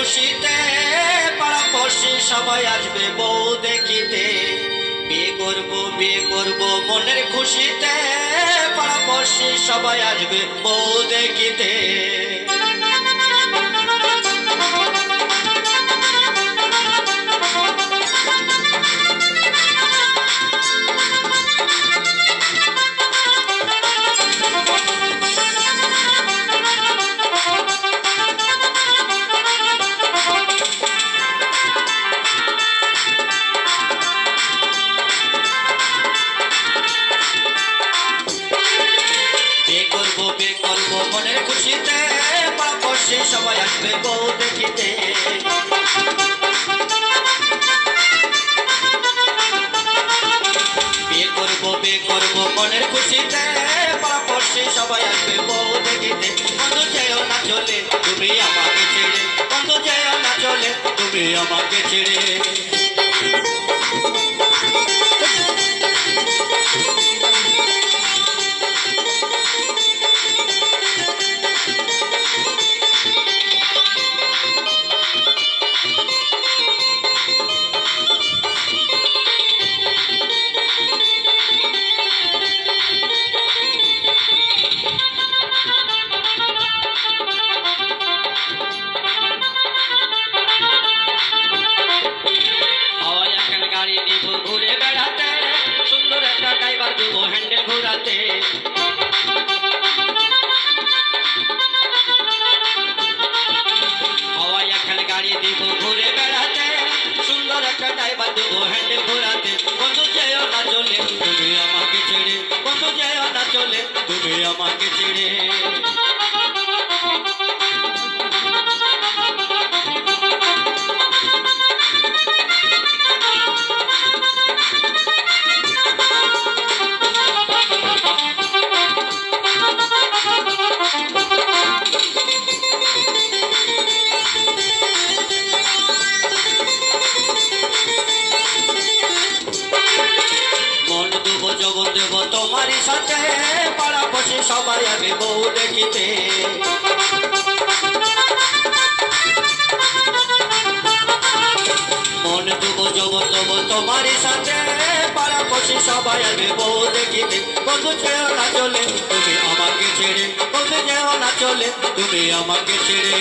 খুশিতে পাড়াপড়শি সবাই আসবে বউ দেখিতে। বিয়ে করব মনের খুশিতে পাড়াপড়শি সবাই আসবে বউ দেখিতে। বিয়ে করব মনের খুশিতে পাড়াপড়শি সবাই আসবে বউ দেখিতে। বিয়ে করব মনের খুশিতে পাড়াপড়শি সবাই আসবে বউ দেখিতে। বন্ধু যেও না চলে তুমি আমাকে ছেড়ে, বন্ধু যেও না চলে তুমি আমাকে ছেড়ে। গাড়ি দিব ঘুরে বেড়াতে, সুন্দর একটা ড্রাইভার দেবো হ্যান্ডেল ঘোরাতে। হাওয়াই একখান গাড়ি দিব ঘুরে বেড়াতে, সুন্দর একটা ড্রাইভার দেবো হ্যান্ডেল ঘোরাতে। বন্ধু যেও না চলে তুমি আমাকে ছেড়ে, বন্ধু যেও না চলে তুমি আমাকে ছেড়ে। জগৎ দেব তোমারই সাথে পাড়াপড়শি সবাই আগে বউ দেখিতে। মন দেব জগৎ দেব তোমারই সাথে পাড়াপড়শি সবাই আগে বউ দেখিতে। বন্ধু যেও না চলে তুমি আমাকে ছেড়ে, বন্ধু যেও না চলে তুমি আমাকে ছেড়ে।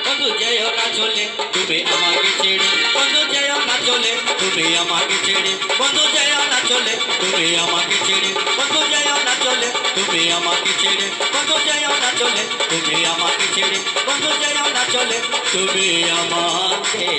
বন্ধু যেও না চলে তুমি আমাকে ছেড়ে, বন্ধু যেও না চলে তুমি আমাকে ছেড়ে, বন্ধু যেও না চলে তুমি আমাকে ছেড়ে, বন্ধু যেও না চলে তুমি আমাকে ছেড়ে, বন্ধু যেও না চলে তুমি আমাকে ছেড়ে, বন্ধু যেও না চলে তুমি আমাকে